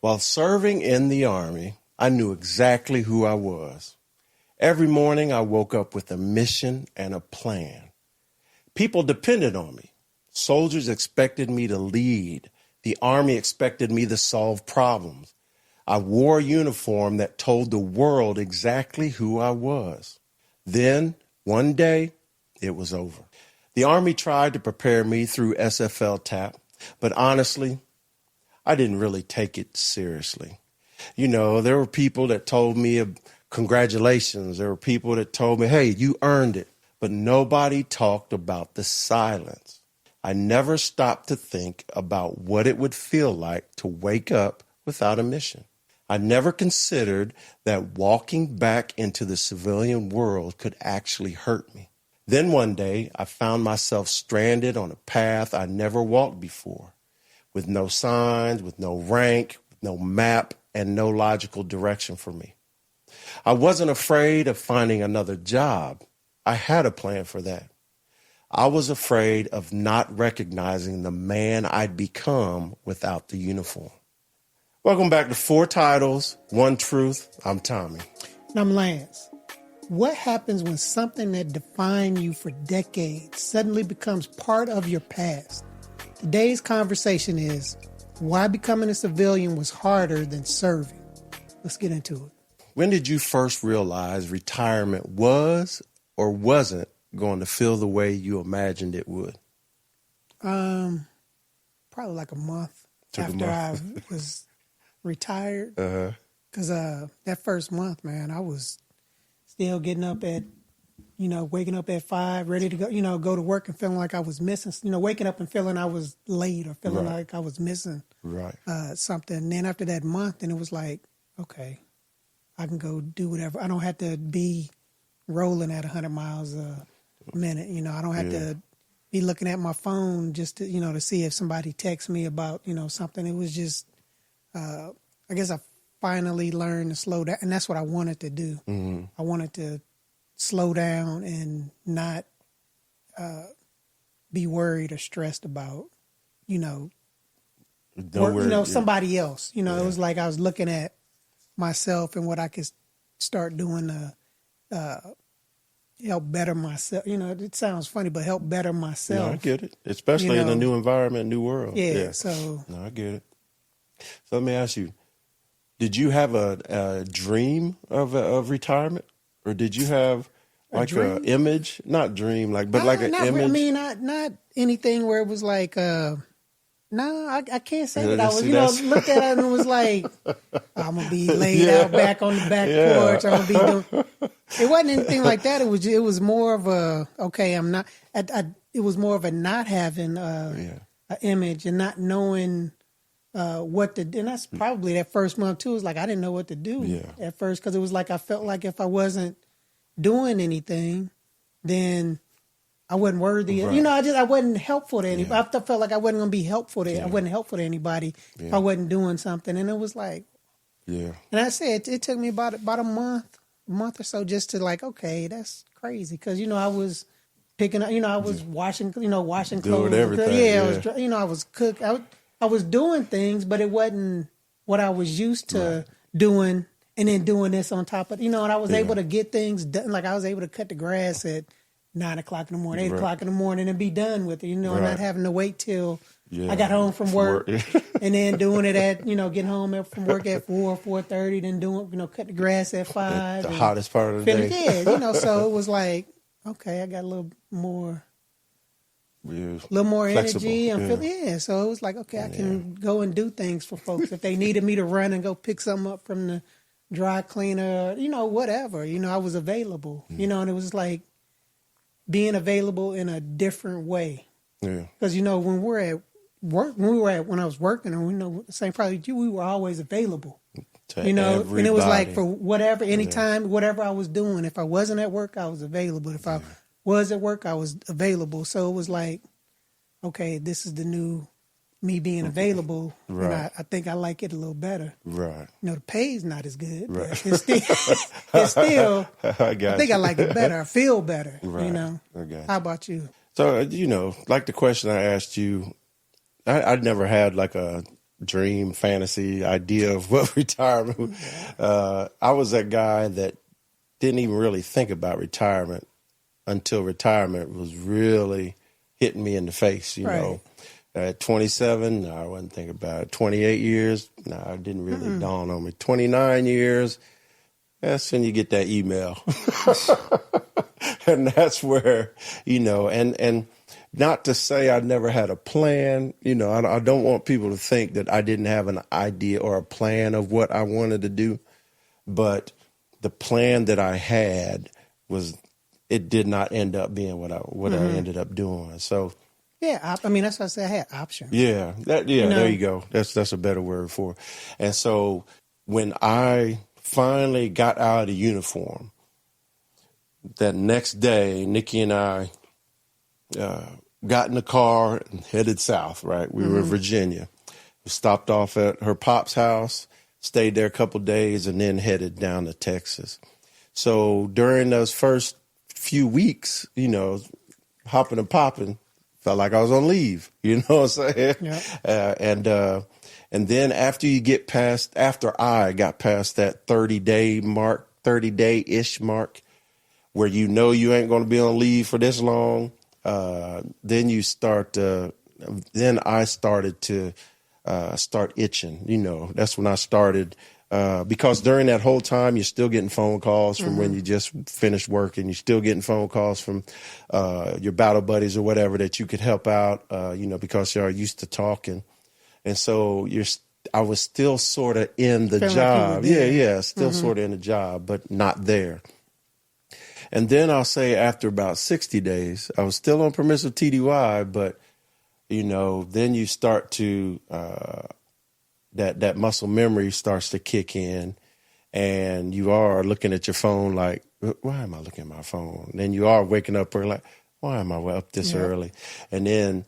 While serving in the Army, I knew exactly who I was. Every morning I woke up with a mission and a plan. People depended on me. Soldiers expected me to lead. The Army expected me to solve problems. I wore a uniform that told the world exactly who I was. Then, one day, it was over. The Army tried to prepare me through SFL TAP, but honestly, I didn't really take it seriously. You know, there were people that told me congratulations. There were people that told me, hey, you earned it. But nobody talked about the silence. I never stopped to think about what it would feel like to wake up without a mission. I never considered that walking back into the civilian world could actually hurt me. Then one day, I found myself stranded on a path I never walked before, with no signs, with no rank, with no map, and no logical direction for me. I wasn't afraid of finding another job. I had a plan for that. I was afraid of not recognizing the man I'd become without the uniform. Welcome back to 4 Titles, 1 Truth. I'm Tommie. And I'm Lance. What happens when something that defined you for decades suddenly becomes part of your past? Today's conversation is why becoming a civilian was harder than serving. Let's get into it. When did you first realize retirement was or wasn't going to feel the way you imagined it would? Probably like a month after I was retired. Because that first month, man, I was still getting up at, waking up at 5, ready to go, go to work and feeling like I was missing, waking up and feeling I was late or feeling like I was missing something. And then after that month, then it was like, okay, I can go do whatever. I don't have to be rolling at 100 miles a minute. I don't have to be looking at my phone just to, to see if somebody texts me about, something. It was just, I guess I finally learned to slow down. And that's what I wanted to do. Mm-hmm. I wanted to slow down and not be worried or stressed about, somebody else. It was like I was looking at myself and what I could start doing to help better myself. It sounds funny, but help better myself. No, I get it. Especially in a new environment, new world. Yeah. So no, I get it. So let me ask you, did you have a dream of retirement? Or did you have like an image? Not dream, like an image? Not anything where it was like, no, I can't say that I was, looked at it and was like, I'm going to be laid out back on the back porch. I'm going to be doing, it wasn't anything like that. It was more of a, okay, I'm not, it was more of a not having an image and not knowing what to do. And that's probably that first month too. It was like, I didn't know what to do at first. Cause it was like, I felt like if I wasn't doing anything, then I wasn't worthy. Right. I wasn't helpful to anybody. I felt like I wasn't going to be helpful to. I wasn't helpful to anybody if I wasn't doing something. And it was like, and I said it took me about a month or so just to like, okay, that's crazy. Because I was picking up. I was washing clothes. Doing everything. I was. I was cooking. I was doing things, but it wasn't what I was used to doing. And then doing this on top of, and I was able to get things done. Like I was able to cut the grass at 9 o'clock in the morning, 8 o'clock in the morning and be done with it, and not having to wait till I got home from work and then doing it at, getting home from work at 4:30, then doing, cut the grass at 5. The hottest part of the day. Yeah, so it was like, okay, I got a little more energy. I'm feeling, so it was like, okay, I can go and do things for folks. If they needed me to run and go pick something up from the dry cleaner, whatever, I was available, and it was like being available in a different way. Yeah. Because, when we're at work, when I was working, and same probably you, we were always available, and it was like for whatever, anytime, whatever I was doing, if I wasn't at work, I was available. If I was at work, I was available. So it was like, okay, this is the new me being available, and I think I like it a little better. Right. The pay's not as good, but it's still I think I like it better. I feel better, How about you? So, like the question I asked you, I'd never had like a dream, fantasy idea of what retirement. I was that guy that didn't even really think about retirement until retirement was really hitting me in the face, you know. At 27, no, I wasn't thinking about it. 28 years, no, it didn't really dawn on me. 29 years, that's when you get that email. And that's where, you know, and not to say I never had a plan, you know, I don't want people to think that I didn't have an idea or a plan of what I wanted to do, but the plan that I had was, it did not end up being what I ended up doing. So, yeah, I mean, that's what I said. I had options. Yeah, You know? There you go. That's a better word for it. And so when I finally got out of uniform, that next day, Nikki and I got in the car and headed south, right? We were in Virginia. We stopped off at her pop's house, stayed there a couple of days, and then headed down to Texas. So during those first few weeks, you know, hopping and popping, felt like I was on leave, you know what I'm saying? Yeah. And then after I got past that 30-day-ish mark, where you know you ain't going to be on leave for this long, then I started to start itching, you know. That's when I started, because during that whole time, you're still getting phone calls from when you just finished work, and you're still getting phone calls from your battle buddies or whatever that you could help out, you know, because you're used to talking. And so I was still sort of in the job. Still sort of in the job, but not there. And then I'll say after about 60 days, I was still on permissive TDY, but, you know, then you start to, that muscle memory starts to kick in, and you are looking at your phone like, why am I looking at my phone? And then you are waking up early, like, why am I up this early? And then,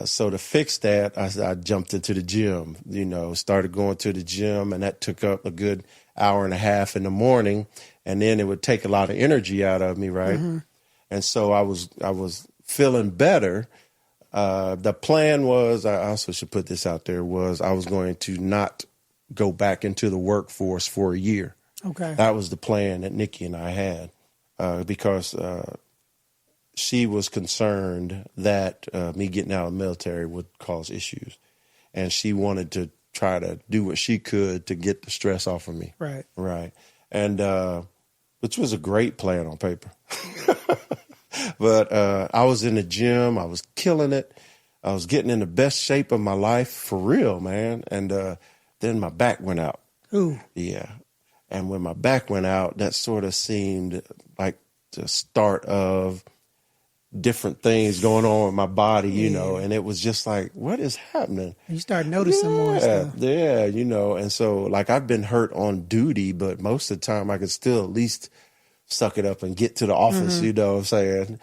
so to fix that, I jumped into the gym, you know, started going to the gym, and that took up a good hour and a half in the morning. And then it would take a lot of energy out of me, right? And so I was feeling better. The plan was, I also should put this out there, was I was going to not go back into the workforce for a year. Okay. That was the plan that Nikki and I had, because she was concerned that me getting out of the military would cause issues. And she wanted to try to do what she could to get the stress off of me. Right. Right. And which was a great plan on paper. But I was in the gym. I was killing it. I was getting in the best shape of my life, for real, man. And then my back went out. Ooh. Yeah. And when my back went out, that sort of seemed like the start of different things going on in my body, you know, and it was just like, what is happening? You start noticing more stuff. Yeah, you know, and so like I've been hurt on duty, but most of the time I could still at least suck it up and get to the office, you know what I'm saying?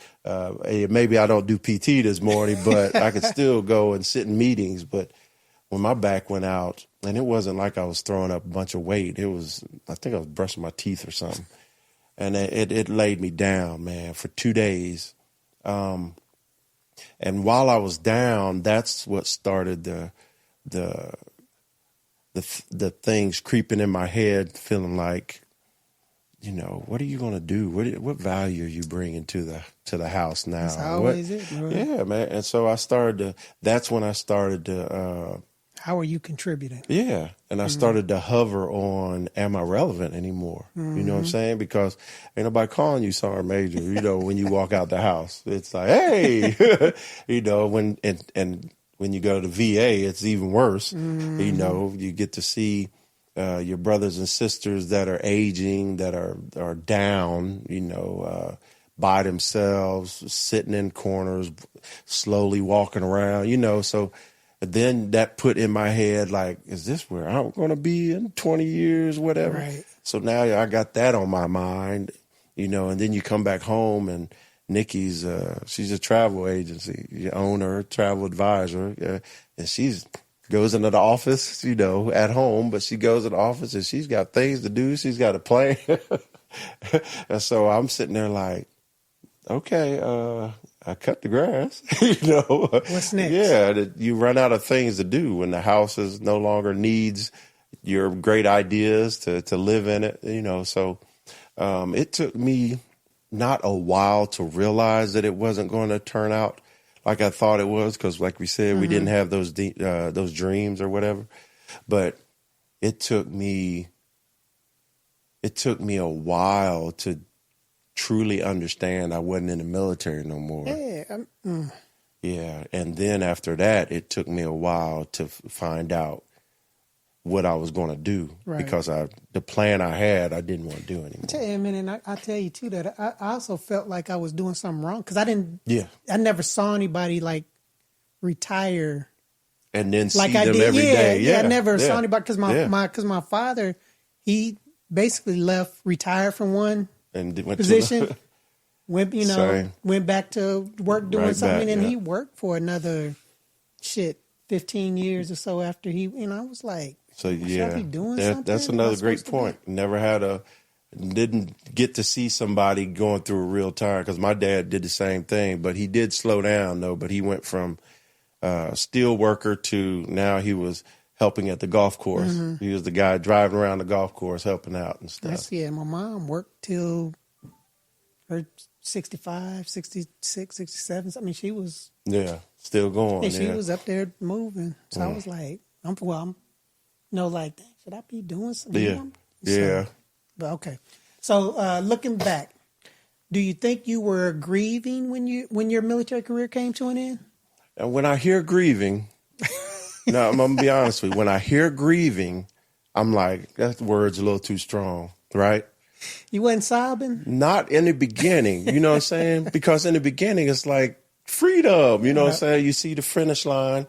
Maybe I don't do PT this morning, but I could still go and sit in meetings. But when my back went out, and it wasn't like I was throwing up a bunch of weight, it was, I think I was brushing my teeth or something. And it laid me down, man, for 2 days. And while I was down, that's what started the things creeping in my head, feeling like, you know, what are you going to do? What value are you bringing to the house now? That's always it, bro. Yeah, man. And so that's when I started to, how are you contributing? Yeah. And I started to hover on, am I relevant anymore? You know what I'm saying? Because ain't nobody calling you Sergeant Major, you know, when you walk out the house. It's like, hey, you know, when you go to the VA, it's even worse. You know, you get to see your brothers and sisters that are aging, that are down, you know, by themselves, sitting in corners, slowly walking around, you know. So then that put in my head, like, is this where I'm going to be in 20 years, whatever? Right. So now I got that on my mind, you know, and then you come back home and Nikki's, she's a travel agency owner, travel advisor, and she's goes into the office, you know, at home, but she goes to the office and she's got things to do. She's got a plan. And so I'm sitting there like, okay, I cut the grass. You know, what's next? Yeah, you run out of things to do when the house is no longer needs your great ideas to live in it. You know, so it took me not a while to realize that it wasn't going to turn out like I thought it was, because, like we said, we didn't have those dreams or whatever. But it took me a while to truly understand I wasn't in the military no more. Yeah. Yeah, and then after that, it took me a while to find out what I was going to do, because the plan I had, I didn't want to do anymore. Tell you, man, and I tell you too that I also felt like I was doing something wrong, because I didn't. Yeah. I never saw anybody like retire and then like see I them did. every day. Yeah, I never saw anybody, because my father, he basically retired from one and went position, went back to work doing something, and he worked for another 15 years or so after he. I was like. So should I be doing something? That's another great point. Didn't get to see somebody going through a real time, because my dad did the same thing, but he did slow down though. But he went from steel worker to now he was helping at the golf course. Mm-hmm. He was the guy driving around the golf course helping out and stuff. My mom worked till her 65, 66, 67. I mean, she was still going. And she was up there moving. So I was like, should I be doing something? Yeah. But okay. So looking back, do you think you were grieving when your military career came to an end? And when I hear grieving, no, I'm gonna be honest with you. When I hear grieving, I'm like, that word's a little too strong, right? You wasn't sobbing? Not in the beginning, you know what I'm saying? Because in the beginning, it's like freedom, you know what I'm saying? You see the finish line,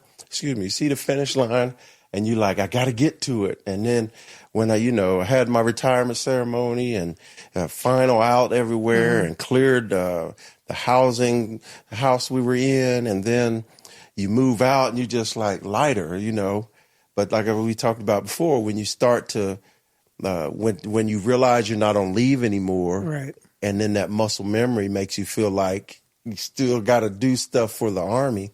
and you're like, I got to get to it. And then when I had my retirement ceremony and final out everywhere and cleared the house we were in, and then you move out and you just like lighter, But like we talked about before, when you start to, when you realize you're not on leave anymore, right? And then that muscle memory makes you feel like you still got to do stuff for the Army.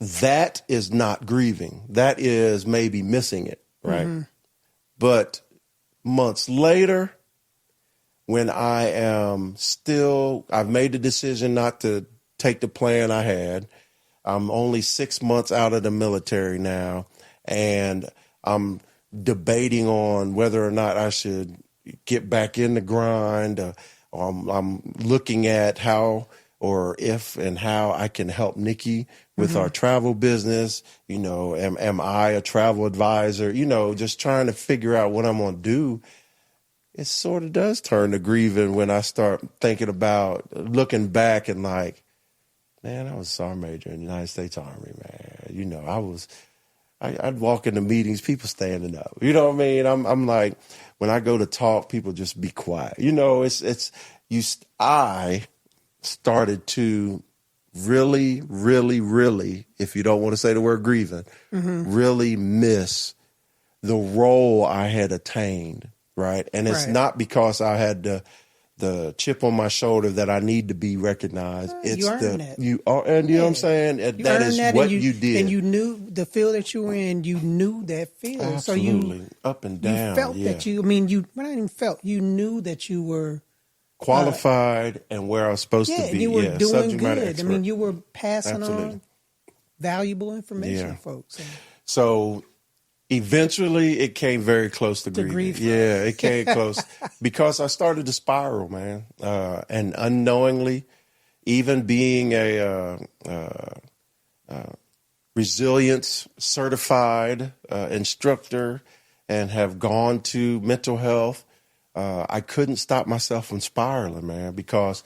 That is not grieving. That is maybe missing it, right? Mm-hmm. But months later, when I've made the decision not to take the plan I had. I'm only 6 months out of the military now, and I'm debating on whether or not I should get back in the grind. I'm looking at how or if and how I can help Nikki with our travel business. Am I a travel advisor? Just trying to figure out what I'm going to do. It sort of does turn to grieving when I start thinking about looking back and like, man, I was a sergeant major in the United States Army, man. I'd walk into meetings, people standing up. You know what I mean? I'm like, when I go to talk, people just be quiet. I started to really, really, really, if you don't want to say the word grieving, really miss the role I had attained, right? And it's not because I had the chip on my shoulder that I need to be recognized. It's you know what I'm saying? That is what you did. And you knew the field that you were in, you knew that field. Absolutely. So up and down. You felt that you knew that you were qualified and where I was supposed to be. You were doing good. I mean, you were passing on valuable information to folks. So eventually, it came very close to grieving. Yeah, it came close because I started to spiral, man. And unknowingly, even being a resilience certified instructor and have gone to mental health, I couldn't stop myself from spiraling, man, because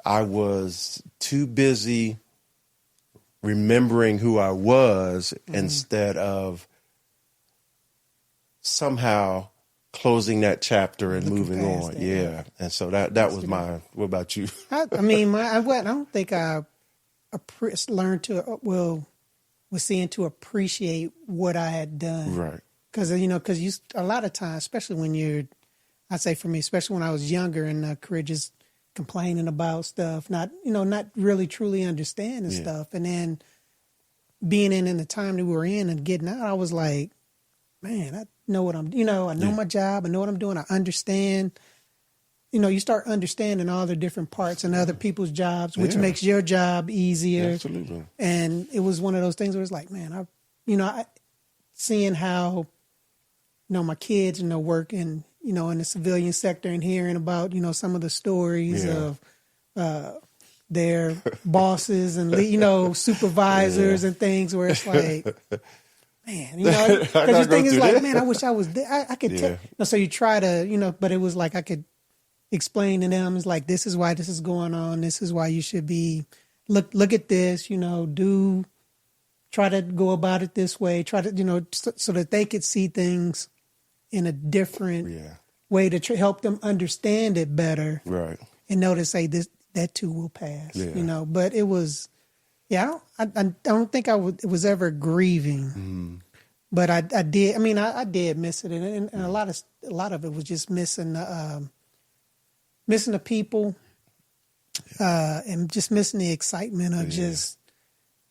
I was too busy remembering who I was instead of somehow closing that chapter and moving on. Yeah. And so that was my, what about you? I don't think I learned to, was seeing to appreciate what I had done. Right. Because a lot of times, especially when I'd say for me, especially when I was younger in the career, just complaining about stuff, not really truly understanding stuff. And then being in the time that we were in and getting out, I was like, man, I know what I know my job. I know what I'm doing. I understand. You start understanding all the different parts and other people's jobs, which makes your job easier. Absolutely. And it was one of those things where it's like, man, I seeing how, my kids, work in the civilian sector and hearing about, some of the stories of their bosses and, supervisors and things where it's like, man, because your thing is like, man, I wish I was there. I could tell. So you try to, but it was like I could explain to them, it's like, this is why this is going on. This is why you should be, look at this, try to go about it this way. Try to, so that they could see things in a different way to help them understand it better. Right. And know to say that too will pass, but it was, I don't think it was ever grieving, but I did. I mean, I did miss it. And a lot of it was just missing the people, and just missing the excitement of just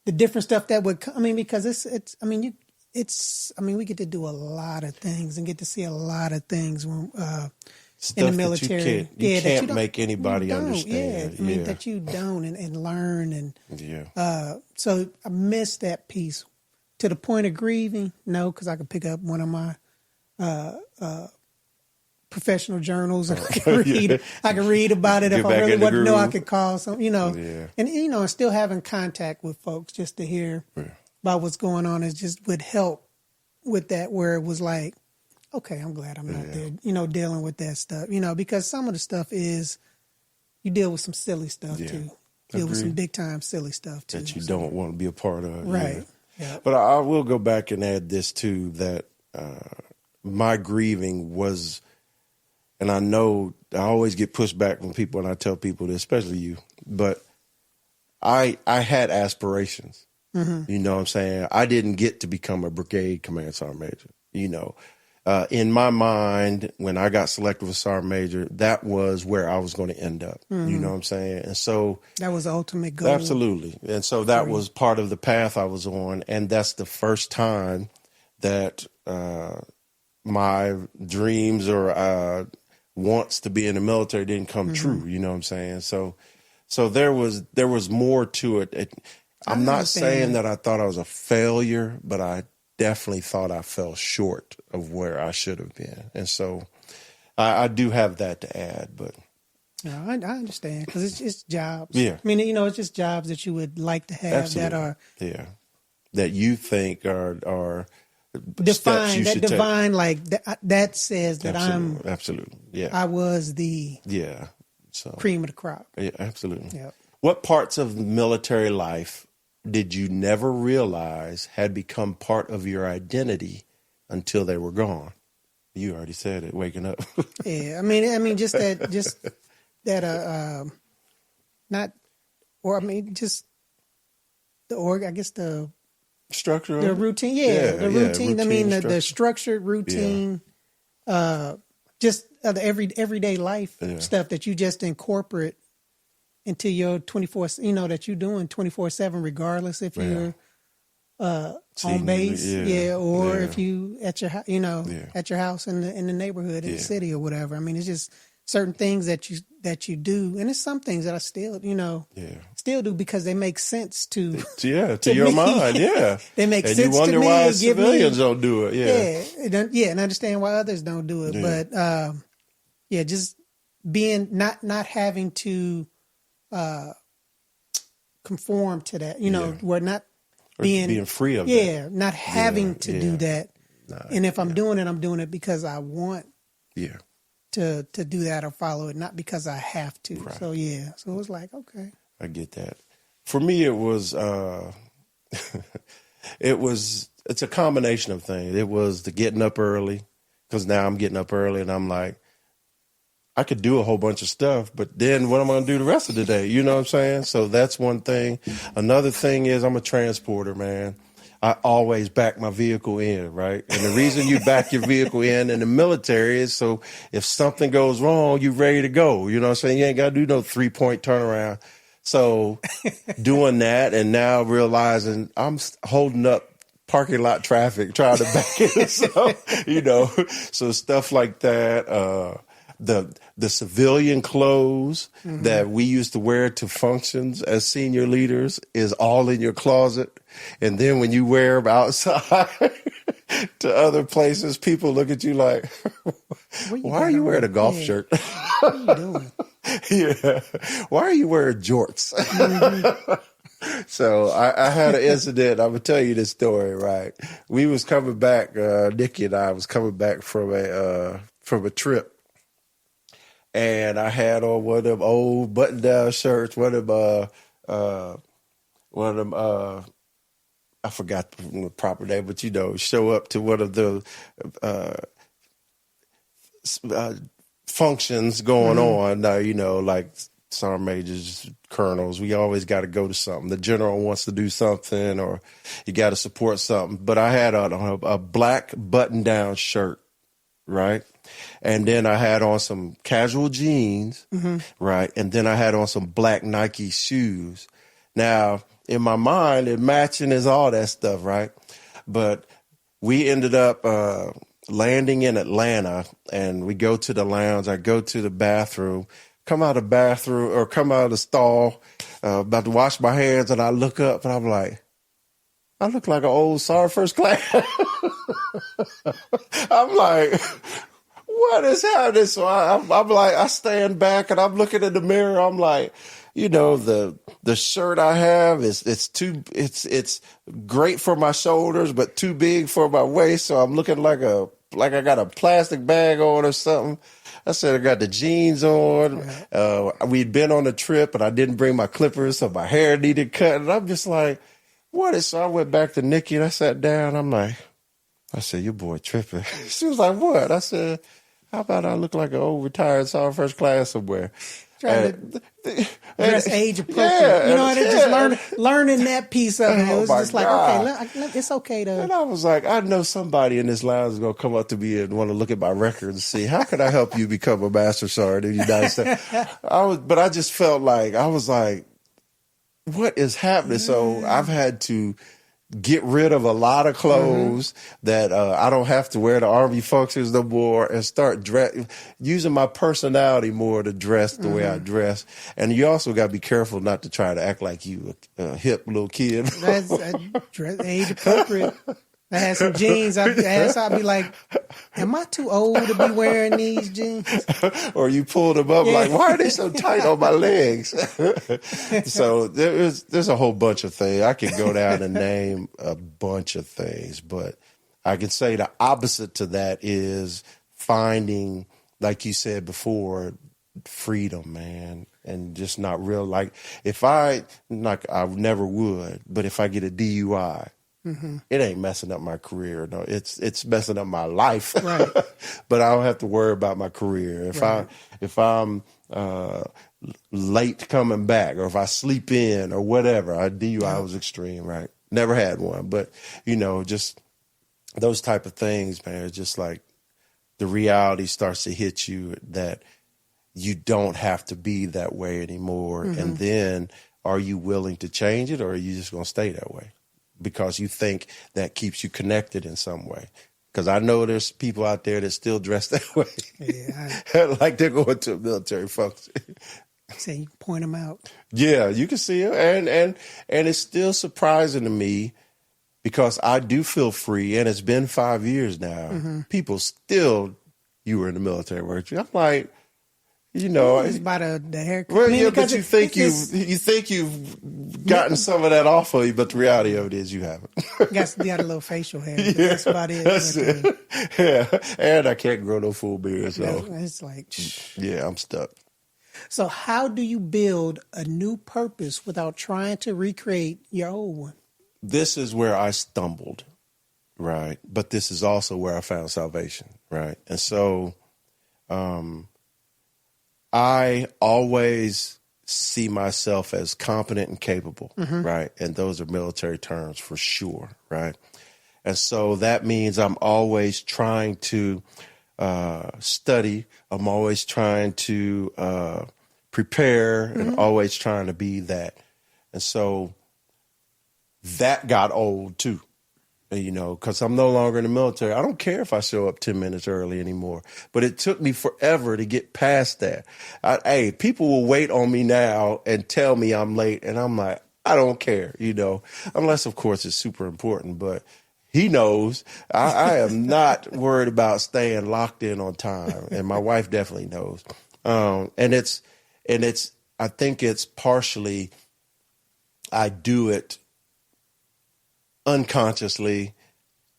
the different stuff that would come. I mean, because we get to do a lot of things and get to see a lot of things when, in the military. You can't make anybody understand. I mean, that you don't and learn. And so I missed that piece to the point of grieving. No, because I could pick up one of my professional journals and I could read about it. If I really wanted to know, I could call some, and still having contact with folks just to hear about what's going on is just would help with that, where it was like, okay, I'm glad I'm not there, dealing with that stuff, because some of the stuff is you deal with some silly stuff too. Deal with some big time silly stuff too. That you don't want to be a part of. Right. Yeah. But I will go back and add this too, that my grieving was, and I know I always get pushed back from people and I tell people this, especially you, but I had aspirations. Mm-hmm. You know what I'm saying? I didn't get to become a brigade command sergeant major. In my mind, when I got selected for sergeant major, that was where I was going to end up. Mm-hmm. You know what I'm saying? And so that was the ultimate goal. Absolutely. And so that was part of the path I was on. And that's the first time that my dreams or wants to be in the military didn't come true. You know what I'm saying? So there was more to it. I'm not saying that I thought I was a failure, but I definitely thought I fell short of where I should have been. And so I do have that to add, but. No, I understand, because it's jobs. Yeah. I mean, it's just jobs that you would like to have. Absolutely. That are. Yeah. That you think are defined, that divine, like that says that absolutely. Absolutely. Yeah. I was the cream of the crop. Yeah, absolutely. Yeah. What parts of military life did you never realize had become part of your identity until they were gone? You already said it, waking up. Yeah, I mean, just that, just the structure, the routine. Yeah, the routine. Routine. I mean, the structured routine, just the everyday life stuff that you just incorporate into your 24, that you're doing 24/7, regardless if you're home base, or if you at your at your house in the neighborhood, in the city or whatever. I mean, it's just certain things that you do, and it's some things that I still still do because they make sense to your me. Mind. Yeah, they make and sense you wonder to me. Why civilians don't do it. Yeah, and understand why others don't do it. Yeah. But just being not having to conform to that. We're not being free of that. Yeah, not having to do that. And if I'm doing it because I want to do that or follow it, not because I have to. Right. So so it was like, okay. I get that. For me, it was it's a combination of things. It was the getting up early, because now I'm getting up early and I'm like, I could do a whole bunch of stuff, but then what am I going to do the rest of the day? You know what I'm saying? So that's one thing. Another thing is I'm a transporter, man. I always back my vehicle in, right? And the reason you back your vehicle in the military is so if something goes wrong, you're ready to go. You know what I'm saying? You ain't got to do no 3-point turnaround. So doing that and now realizing I'm holding up parking lot traffic trying to back in. So, so stuff like that. The civilian clothes that we used to wear to functions as senior leaders is all in your closet. And then when you wear them outside to other places, people look at you like, why are you wearing a golf shirt? What are you doing? Yeah. Why are you wearing jorts? So I had an incident. I'm going to tell you this story, right? We was coming back, Nikki and I was coming back from a trip. And I had on one of them old button-down shirts, one of them, I forgot the proper name, but show up to one of the functions going on. Like sergeant majors, colonels, we always got to go to something. The general wants to do something, or you got to support something. But I had on a black button-down shirt, right? And then I had on some casual jeans, right? And then I had on some black Nike shoes. Now, in my mind, it matching is all that stuff, right? But we ended up landing in Atlanta, and we go to the lounge. I go to the bathroom, come out of the stall, about to wash my hands, and I look up, and I'm like, I look like an old Sergeant First Class. I'm like, what is happening? So I'm like, I stand back and I'm looking in the mirror. I'm like, the shirt I have it's great for my shoulders, but too big for my waist. So I'm looking like I got a plastic bag on or something. I said, I got the jeans on. We'd been on a trip and I didn't bring my clippers, so my hair needed cut. And I'm just like, what is, so I went back to Nikki and I sat down. I said, your boy tripping. She was like, what? I said, how about I look like an old retired Sergeant First Class somewhere? Trying to dress age appropriate. Just learning that piece of it. It was just like, okay, it's okay to. And I was like, I know somebody in this lounge is going to come up to me and want to look at my record and see, how can I help you become a Master Sergeant in the United States? But I just felt like, I was like, what is happening? So I've had to get rid of a lot of clothes that I don't have to wear the Army functions no more, and start using my personality more to dress the way I dress. And you also got to be careful not to try to act like you a hip little kid. That's dress age appropriate. I had some jeans. I'd be like, am I too old to be wearing these jeans? Or you pull them up like, why are they so tight on my legs? So there's a whole bunch of things. I could go down and name a bunch of things, but I can say the opposite to that is finding, like you said before, freedom, man. And just not real, like I never would, but if I get a DUI, it ain't messing up my career. No, it's messing up my life. Right. But I don't have to worry about my career. If I'm late coming back, or if I sleep in or whatever, DUI was extreme, right? Never had one, but just those type of things, man. It's just like the reality starts to hit you that you don't have to be that way anymore. And then, are you willing to change it, or are you just going to stay that way? Because you think that keeps you connected in some way. Because I know there's people out there that still dress that way. Yeah, like they're going to a military function. So you can point them out. Yeah, you can see them. And it's still surprising to me, because I do feel free, and it's been 5 years now. People still, you were in the military, weren't you? I'm like, it's about the haircut. Well, but you think you've gotten some of that off of you, but the reality of it is you haven't. Got a little facial hair. That's about it. That's it. Yeah, and I can't grow no full beard, so it's like, yeah, I'm stuck. So how do you build a new purpose without trying to recreate your old one? This is where I stumbled, right? But this is also where I found salvation, right? And so, I always see myself as competent and capable, right? And those are military terms for sure, right? And so that means I'm always trying to study. I'm always trying to prepare and always trying to be that. And so that got old too, you know, because I'm no longer in the military. I don't care if I show up 10 minutes early anymore, but it took me forever to get past that. Hey, people will wait on me now and tell me I'm late, and I'm like, I don't care, you know, unless, of course, it's super important, but he knows I am not worried about staying locked in on time, and my wife definitely knows. And I think it's partially I do it unconsciously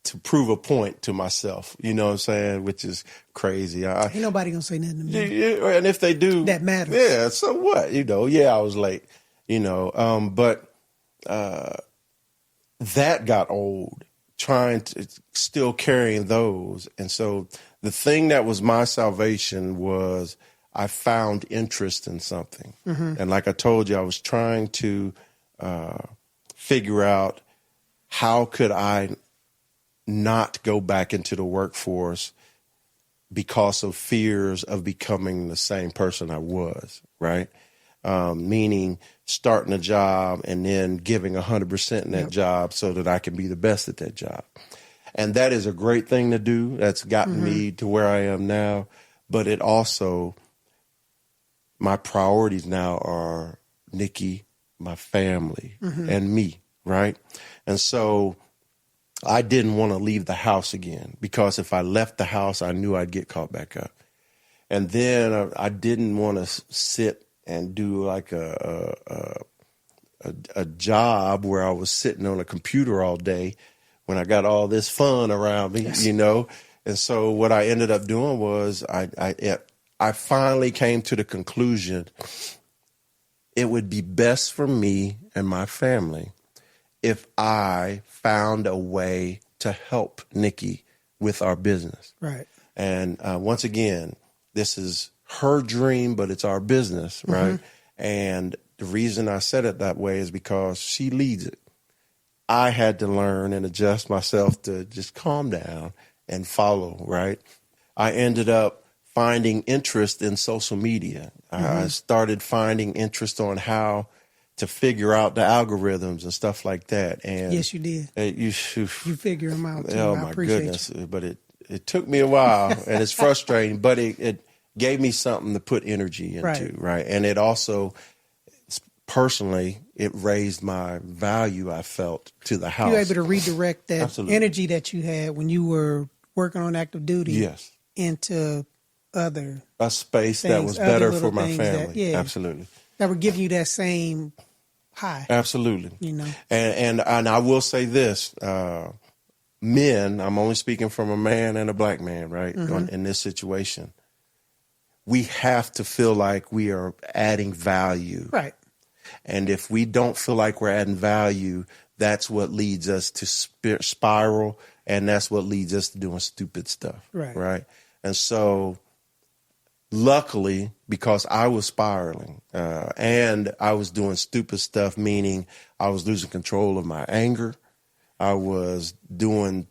to prove a point to myself, you know what I'm saying, which is crazy. Ain't nobody gonna say nothing to me. Yeah, and if they do, that matters. Yeah, so what? You know, yeah, I was late, you know, but that got old, trying to still carrying those. And so the thing that was my salvation was I found interest in something. And like I told you, I was trying to figure out how could I not go back into the workforce because of fears of becoming the same person I was, right? Meaning starting a job and then giving 100% in that job so that I can be the best at that job. And that is a great thing to do. That's gotten me to where I am now. But it also, my priorities now are Nikki, my family, and me, right? And so I didn't want to leave the house again, because if I left the house, I knew I'd get caught back up. And then I didn't want to sit and do like a job where I was sitting on a computer all day when I got all this fun around me, you know? And so what I ended up doing was I finally came to the conclusion it would be best for me and my family if I found a way to help Nikki with our business. Right. And once again, this is her dream, but it's our business, right? And the reason I said it that way is because she leads it. I had to learn and adjust myself to just calm down and follow, right? I ended up finding interest in social media. I started finding interest on how to figure out the algorithms and stuff like that. And yes, you did. You figure them out too. Oh my goodness! But it took me a while, and it's frustrating. But it gave me something to put energy into, right? And it also, personally, it raised my value. I felt to the house. You were able to redirect that energy that you had when you were working on active duty, into other a space things, that was better for my That, family. Absolutely, that would give you that same high. Absolutely. You know, and I will say this, men, I'm only speaking from a man and a black man, right? In this situation, we have to feel like we are adding value. Right. And if we don't feel like we're adding value, that's what leads us to spiral, and that's what leads us to doing stupid stuff. Right. And so luckily, because I was spiraling and I was doing stupid stuff, meaning I was losing control of my anger. I was doing,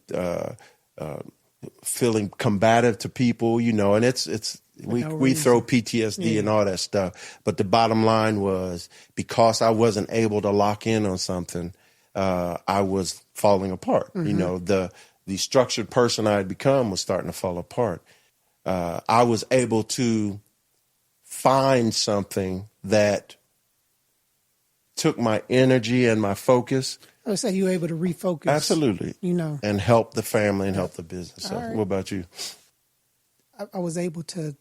feeling combative to people, you know, and we throw PTSD and all that stuff. But the bottom line was, because I wasn't able to lock in on something, I was falling apart. You know, the structured person I had become was starting to fall apart. I was able to find something that took my energy and my focus. I would say you were able to refocus. Absolutely. You know. And help the family and help the business. So what about you? I was able to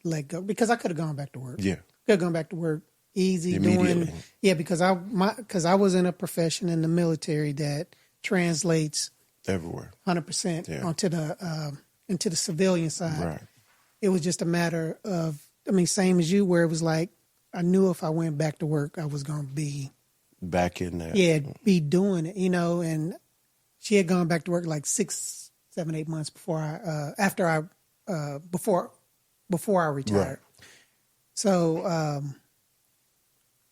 let go, because I could have gone back to work. Yeah. Could have gone back to work easy. Immediately. Because I was in a profession in the military that translates everywhere 100% onto the into the civilian side. Right. It was just a matter of, same as you, where it was like, I knew if I went back to work, I was going to be back in there. Yeah, be doing it, you know. And she had gone back to work like 6, 7, 8 months before I retired. Right. So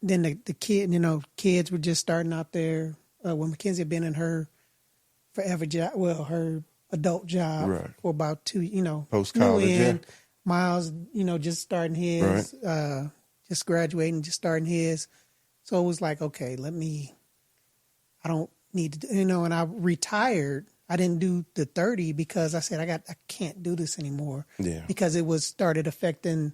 then the kid, kids were just starting out there. When Mackenzie had been in her forever job, her adult job for about 2, post-college, yeah. Miles, just starting his, just graduating, just starting his. So it was like, okay, I don't need to, and I retired. I didn't do the 30 because I said, I can't do this anymore. Yeah. Because it started affecting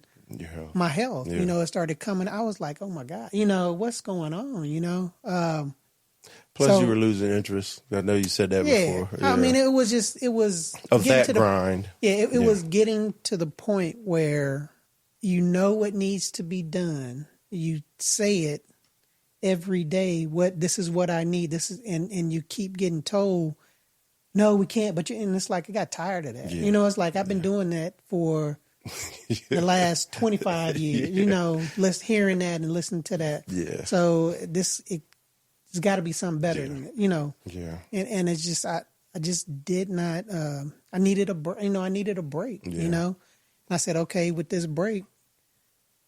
my health. Yeah. It started coming. I was like, oh my God, what's going on, Plus, you were losing interest. I know you said that before. Yeah. I mean, it was of that grind. It was getting to the point where what needs to be done. You say it every day. This is what I need. This is, and you keep getting told, no, we can't. But and it's like I got tired of that. Yeah. It's like I've been doing that for the last 25 years. Hearing that and listening to that. Yeah. So it's got to be something better than it, Yeah. And it's just I just did not. I needed a break. I needed a break. And I said, okay, with this break,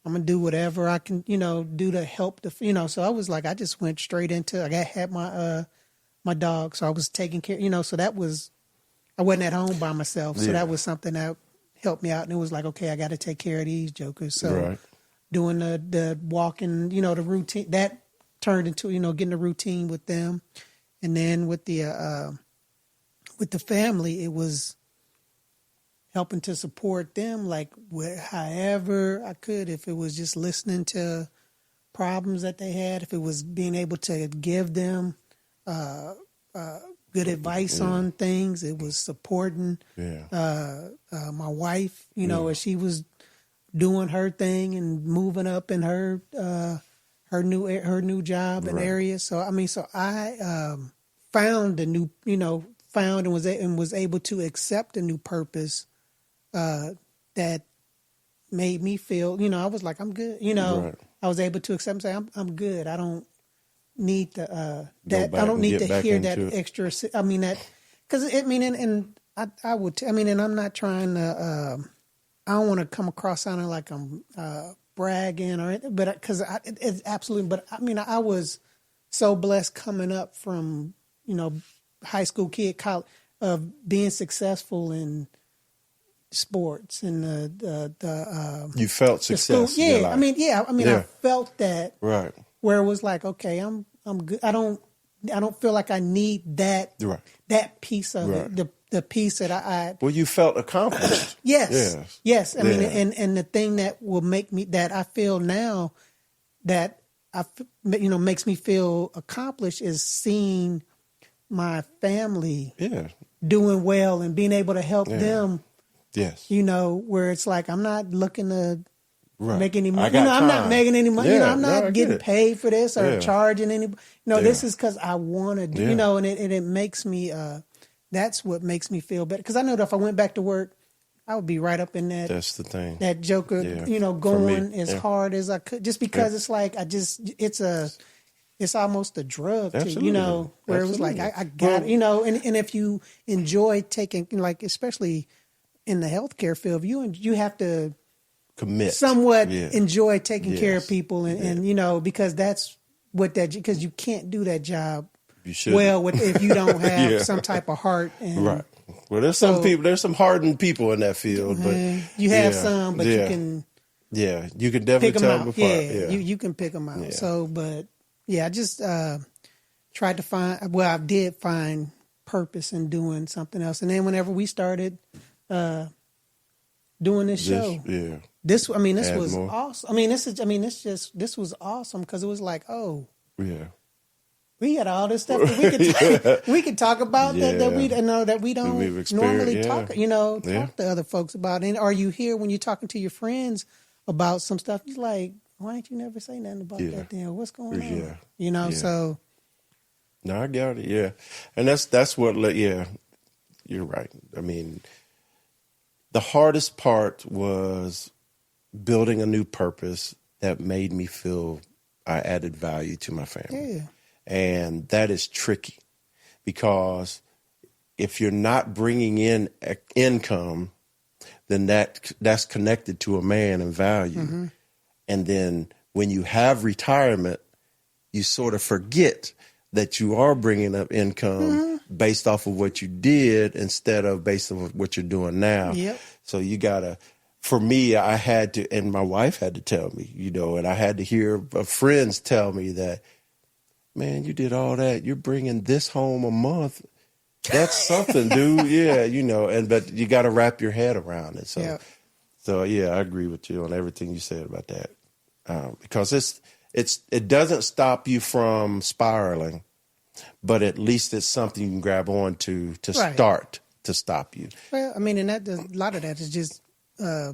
I'm gonna do whatever I can. Do to help the. So I was like, I just went straight into. I had my dog, so I was taking care. So that was. I wasn't at home by myself, so that was something that helped me out. And it was like, okay, I got to take care of these jokers. So doing the walking, the routine that turned into getting a routine with them, and then with the family, it was helping to support them like however I could. If it was just listening to problems that they had, if it was being able to give them good advice on things, it was supporting my wife, as she was doing her thing and moving up in her new job and area. So I found a new, found and was able to accept a new purpose that made me feel, I was like, I'm good. I was able to accept and say, I'm good. I don't need to I don't need to hear that extra. I mean that because and I would. And I'm not trying to. I don't want to come across sounding like I'm bragging or anything, but because it's absolutely. But I was so blessed coming up from high school kid, college, of being successful in sports and the you felt success. School. Yeah, I felt that right where it was like, okay, I'm good. I don't feel like I need that that piece of it, the piece that I well, you felt accomplished. Yes. I mean, and the thing that will make me that I feel now that makes me feel accomplished is seeing my family doing well and being able to help them. Yes. Where it's like I'm not looking to make any money. I'm not making any money. I'm not getting paid for this or charging any. This is because I want to do. And it makes me. That's what makes me feel better. Because I know that if I went back to work, I would be right up in that. That's the thing. That joker, going as hard as I could. Just because it's like it's almost a drug to where it was like I got and if you enjoy taking especially in the healthcare field, you have to commit somewhat enjoy taking care of people and because that's what because you can't do that job well if you don't have some type of heart and well there's some hardened people in that field but you have some but you can you can definitely tell them apart you can pick them out so but I just tried to find I did find purpose in doing something else and then whenever we started doing this show this was awesome this was awesome because it was like we had all this stuff that we could talk about that we don't normally talk talk to other folks about. And are you here when you're talking to your friends about some stuff? You're like, why ain't you never say nothing about that? Then what's going on? So. No, I got it. Yeah, and that's what. Yeah, you're right. I mean, the hardest part was building a new purpose that made me feel I added value to my family. Yeah. And that is tricky because if you're not bringing in income, then that's connected to a man and value. Mm-hmm. And then when you have retirement, you sort of forget that you are bringing up income based off of what you did instead of based on what you're doing now. Yep. So you gotta, for me, I had to, and my wife had to tell me, and I had to hear friends tell me that, man, you did all that. You're bringing this home a month. That's something, dude. Yeah, but you got to wrap your head around it. So yeah, I agree with you on everything you said about that. Because it doesn't stop you from spiraling, but at least it's something you can grab on to start to stop you. Well, I mean, and a lot of that is just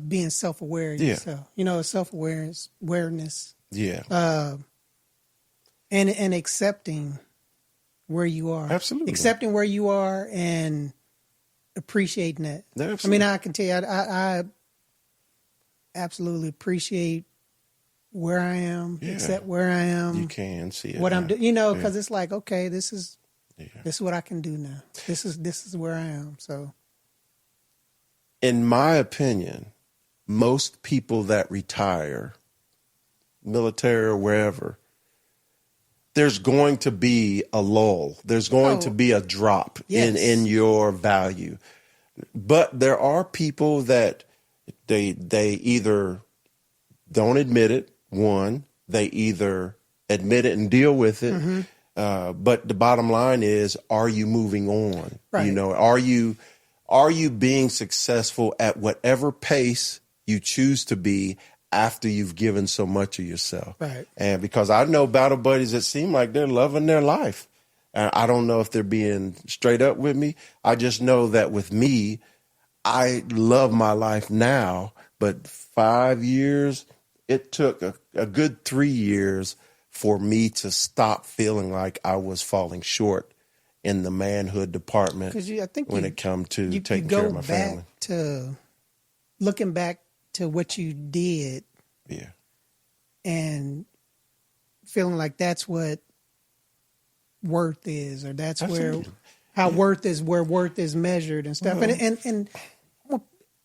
being self-aware of yourself. Awareness. Yeah. And accepting where you are. Absolutely. Accepting where you are and appreciating that. Absolutely. I mean, I can tell you, I absolutely appreciate where I am, accept where I am. You can see it. What I'm doing, because it's like, okay, this is what I can do now. This is where I am. So, in my opinion, most people that retire, military or wherever, there's going to be a lull. There's going to be a drop in your value. But there are people that they either don't admit it. One, they either admit it and deal with it. But the bottom line is, are you moving on? Right. Are you being successful at whatever pace you choose to be after you've given so much of yourself? Right. And because I know battle buddies that seem like they're loving their life. And I don't know if they're being straight up with me. I just know that with me, I love my life now, but 5 years, it took a good 3 years for me to stop feeling like I was falling short in the manhood department when it comes to taking care of my family. Looking back to what you did, and feeling like that's what worth is, or that's Absolutely. where worth is measured and stuff. And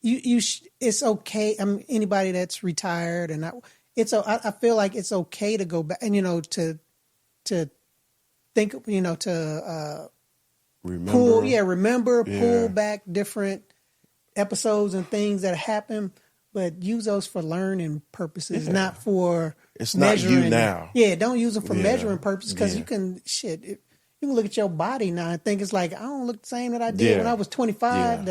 it's okay. I mean, anybody that's retired and I feel like it's okay to go back and to think, to remember, pull back different episodes and things that happen, but use those for learning purposes, not for it's measuring. Not you now. Yeah, don't use them for measuring purposes, because you can you can look at your body now and think it's like, I don't look the same that I did when I was 25.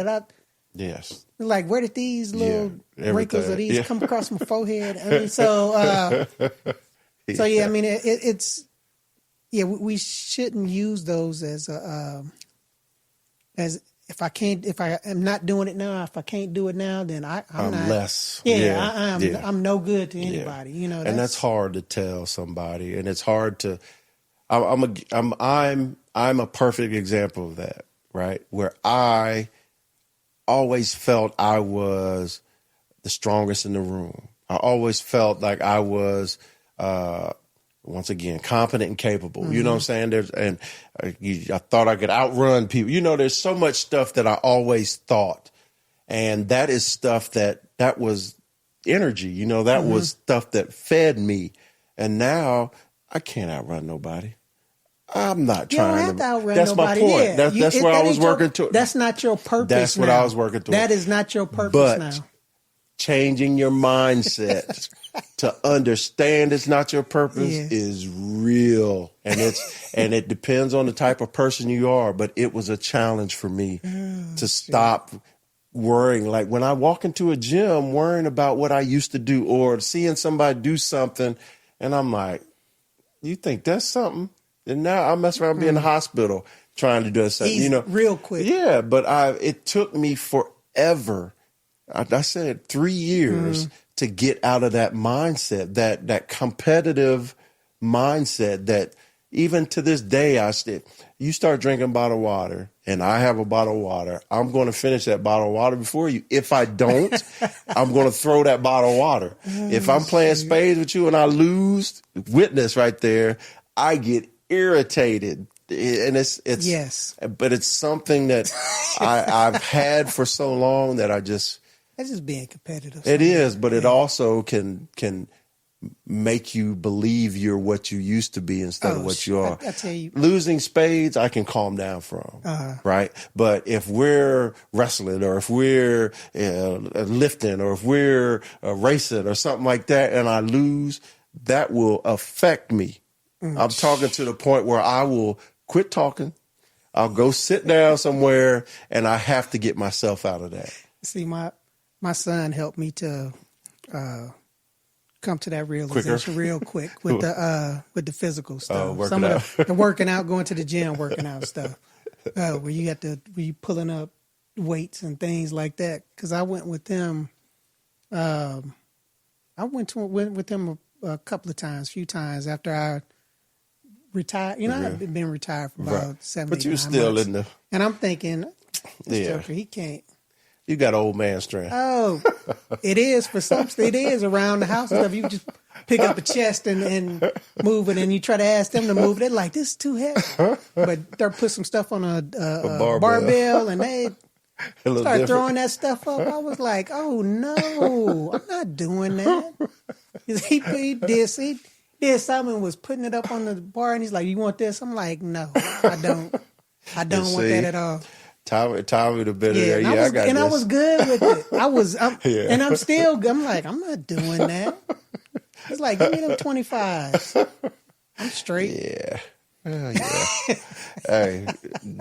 Yes. Like, where did these little wrinkles or these come across my forehead? I mean, so yeah, I mean, we shouldn't use those as if I am not doing it now, if I can't do it now, then I'm not less. I'm no good to anybody. And that's hard to tell somebody, and it's hard to. I'm a perfect example of that, right? Where I always felt I was the strongest in the room. I always felt like I was, once again, competent and capable. You know what I'm saying? I thought I could outrun people. There's so much stuff that I always thought. And that is stuff that was energy. That was stuff that fed me. And now I can't outrun nobody. I'm not trying you don't have to outrun that's nobody. my point. That's what I was working to. That's not your purpose. That's what I was working to. That is not your purpose now. Changing your mindset to understand it's not your purpose is real. And it depends on the type of person you are. But it was a challenge for me to stop worrying. Like when I walk into a gym, worrying about what I used to do, or seeing somebody do something, and I'm like, you think that's something? And now I mess around being in the hospital trying to do something, real quick. Yeah, but it took me forever. I said 3 years to get out of that mindset, that competitive mindset that even to this day, you start drinking bottled water and I have a bottle of water. I'm going to finish that bottle of water before you. If I don't, I'm going to throw that bottle of water. If I'm playing spades with you and I lose, witness right there, I get irritated. And it's but it's something that I've had for so long that that's just being competitive. It is, but it also can make you believe you're what you used to be instead of what you are. I tell you, losing spades, I can calm down from, right? But if we're wrestling or if we're lifting or if we're racing or something like that and I lose, that will affect me. I'm talking to the point where I will quit talking. I'll go sit down somewhere and I have to get myself out of that. See, my son helped me to come to that realization real quick with the physical stuff. Some of the working out, going to the gym, working out stuff. Where you pulling up weights and things like that. Because I went with them. I went with them a couple of times, few times after I retired. You know, I've been retired for about 7 But you're 9 still months. in the. And I'm thinking, this joker, he can't. You got old man strength. Oh, it is for some. It is around the house and stuff. You just pick up a chest and move it, and you try to ask them to move it. They're like, "This is too heavy." But they put some stuff on a barbell, and they start throwing that stuff up. I was like, "Oh no, I'm not doing that." He did something and was putting it up on the bar, and he's like, "You want this?" I'm like, "No, I don't. I don't want that at all." Tommy the better there. Yeah, I got this. I was good with it. And I'm like, I'm not doing that. He's like, give me them 25s. I'm straight. Yeah. Oh, yeah. Hey,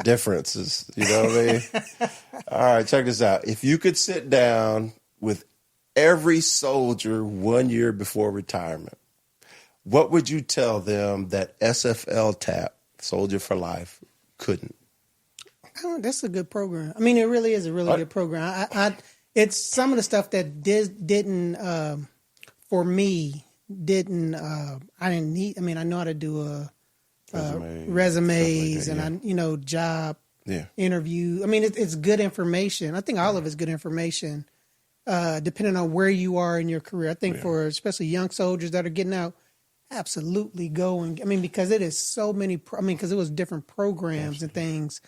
differences. You know what I mean? All right, check this out. If you could sit down with every soldier 1 year before retirement, what would you tell them that SFL TAP, Soldier for Life, couldn't? Oh, that's a good program. I mean, it really is a really good program. It's some of the stuff that didn't for me didn't. I didn't need. I mean, I know how to do resumes like that, and I job interview. I mean, it's good information. I think all of it's good information, depending on where you are in your career. I think for especially young soldiers that are getting out. Absolutely go and because it is so many. Because it was different programs and things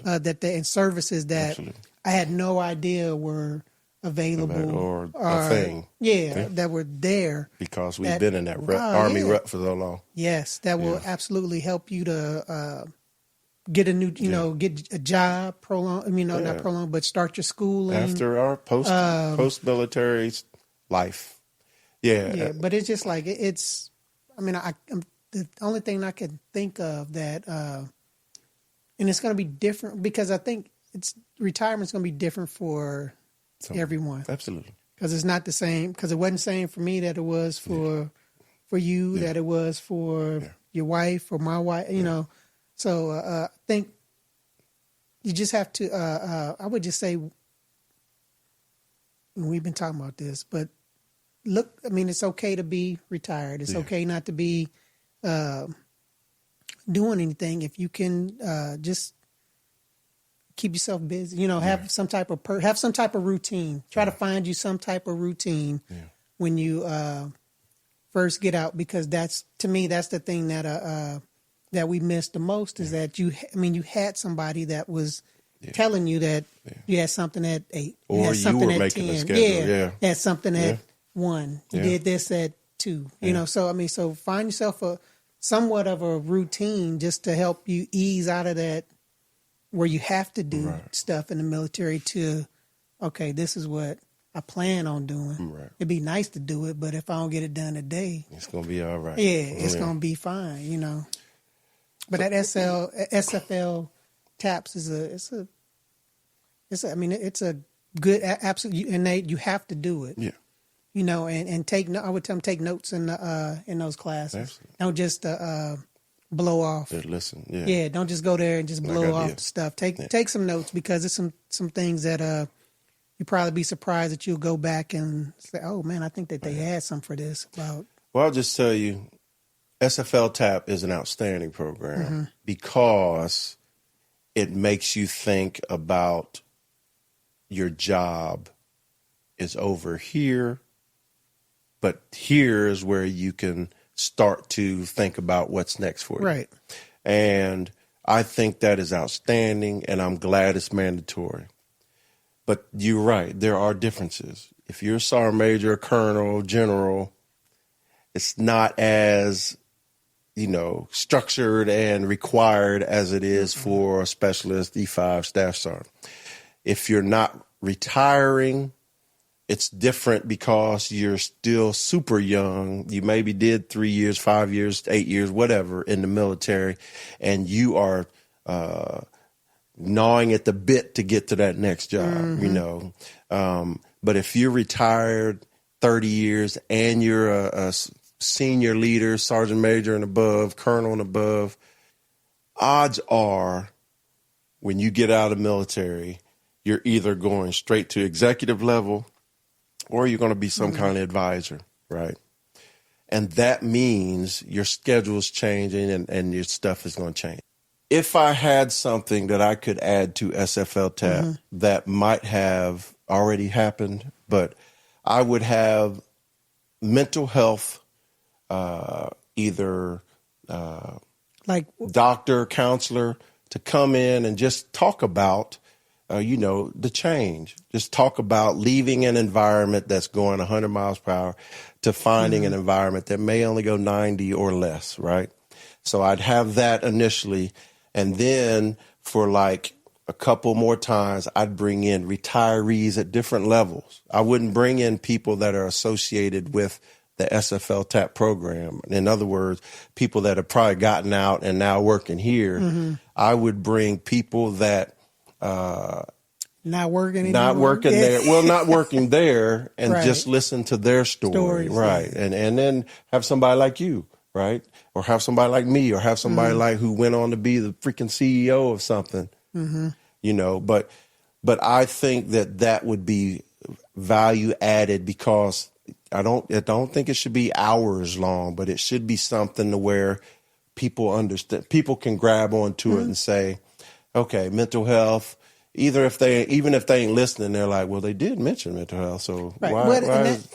and services that I had no idea were available or a thing. That were there because we've been in that Army rut for so long. Yes, that will absolutely help you to get a new, get a job. Not prolong, but start your schooling after our post military life. Yeah, but it's just like it's. I'm the only thing I can think of that, and it's going to be different because I think retirement's going to be different for everyone. Absolutely, because it's not the same. Because it wasn't the same for me that it was for you, that it was for your wife or my wife. So I think you just have to. I would just say, we've been talking about this, but. Look, it's okay to be retired. It's okay not to be doing anything if you can just keep yourself busy. Have some type of routine. Try to find you some type of routine when you first get out, because that's the thing that we missed the most is that you had somebody that was telling you that you had something at 8, or had something you were at making 10, a schedule. had something at 1. You did this at 2. So find yourself somewhat of a routine just to help you ease out of that where you have to do stuff in the military to, okay, this is what I plan on doing. Right. It'd be nice to do it, but if I don't get it done today, it's gonna be all right. Yeah, it's gonna be fine. But that SFL TAPS is it's a good absolutely, and you have to do it. Yeah. And take. I would tell them take notes in those classes. Absolutely. Don't just blow off. Listen, don't just go there and just blow off the stuff. Take some notes, because there's some things that you probably be surprised that you'll go back and say, oh man, I think that they had some for this about. Well, I'll just tell you, SFL TAP is an outstanding program because it makes you think about your job is over here. But here is where you can start to think about what's next for you. Right. And I think that is outstanding, and I'm glad it's mandatory. But you're right. There are differences. If you're a sergeant major, colonel, general, it's not as, structured and required as it is for a specialist E5 staff sergeant. If you're not retiring, it's different because you're still super young. You maybe did 3 years, 5 years, 8 years, whatever in the military, and you are gnawing at the bit to get to that next job, But if you're retired 30 years and you're a senior leader, sergeant major and above, colonel and above, odds are when you get out of the military, you're either going straight to executive level or you're going to be some kind of advisor, right? And that means your schedule's changing and your stuff is going to change. If I had something that I could add to SFL TAP that might have already happened, but I would have mental health, either like doctor, counselor, to come in and just talk about, the change. Just talk about leaving an environment that's going 100 miles per hour to finding an environment that may only go 90 or less, right? So I'd have that initially. And then for like a couple more times, I'd bring in retirees at different levels. I wouldn't bring in people that are associated with the SFL TAP program. In other words, people that have probably gotten out and now working here. I would bring people that not working anymore. Not working there. Well, not working there, and Right. just listen to their story, Stories, right? yeah. And then have somebody like you, right? Or have somebody like me, or have somebody like who went on to be the freaking CEO of something, But I think that would be value added because I don't think it should be hours long, but it should be something to where people understand, people can grab onto it and say, okay, mental health. Even if they ain't listening, they're like, well, they did mention mental health, so Right. why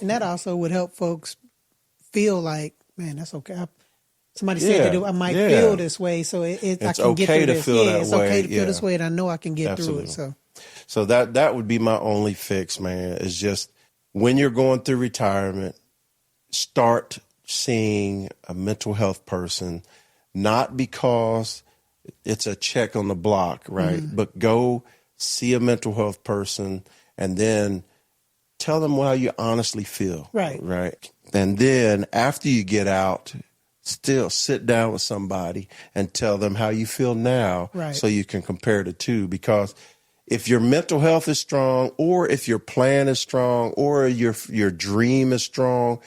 And that also would help folks feel like, man, that's okay. Somebody said I might feel this way, so I can get through okay to this. feel that it's way. okay to feel this way, and I know I can get Absolutely. through it. So that would be my only fix, man, is just when you're going through retirement, start seeing a mental health person, not because it's a check on the block, right? But go see a mental health person and then tell them how you honestly feel. Right. And then after you get out, still sit down with somebody and tell them how you feel now, Right. so you can compare the two. Because if your mental health is strong, or if your plan is strong, or your dream is strong,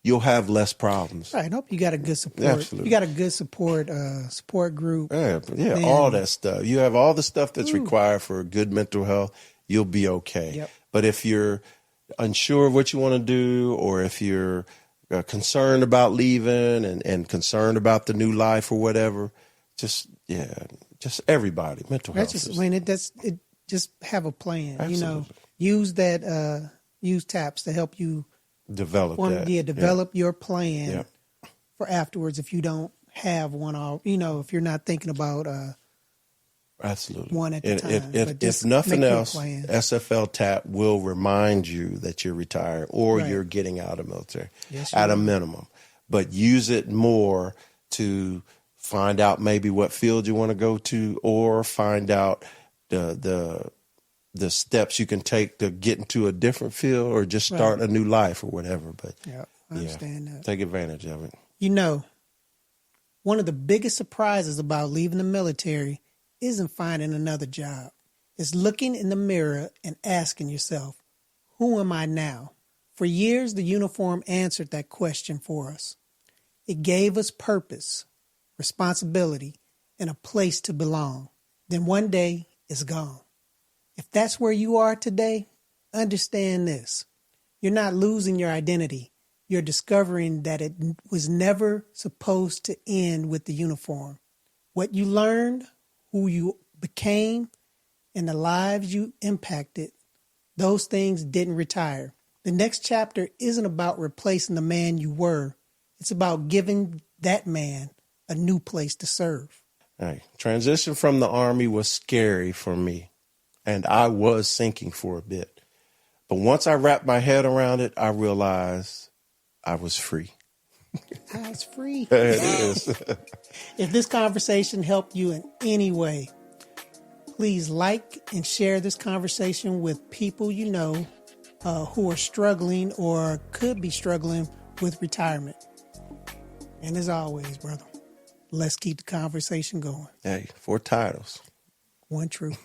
you'll have less problems. Right. I hope you got a good support. Absolutely. You got a good support group. Yeah, all that stuff. You have all the stuff that's required for good mental health, you'll be okay. Yep. But if you're unsure of what you want to do, or if you're concerned about leaving and concerned about the new life or whatever, just everybody, mental health. It just have a plan. Absolutely. Use that use TAPS to help you Develop that. develop your plan Yep. for afterwards if you don't have one, or if you're not thinking about Absolutely. one at the time. But If just nothing make your else, plan. SFL TAP will remind you that you're retired or Right. you're getting out of the military Yes, you at a will. minimum. But use it more to find out maybe what field you want to go to, or find out the steps you can take to get into a different field, or just start a new life or whatever. But Yeah, I understand that. take advantage of it. One of the biggest surprises about leaving the military isn't finding another job. It's looking in the mirror and asking yourself, who am I now? For years, the uniform answered that question for us. It gave us purpose, responsibility, and a place to belong. Then one day, it's gone. If that's where you are today, understand this. You're not losing your identity. You're discovering that it was never supposed to end with the uniform. What you learned, who you became, and the lives you impacted, those things didn't retire. The next chapter isn't about replacing the man you were. It's about giving that man a new place to serve. Hey, transition from the Army was scary for me, and I was sinking for a bit. But once I wrapped my head around it, I realized I was free. It's free. It is. If this conversation helped you in any way, please like and share this conversation with people you know who are struggling or could be struggling with retirement. And as always, brother, let's keep the conversation going. Hey, 4 titles. One truth.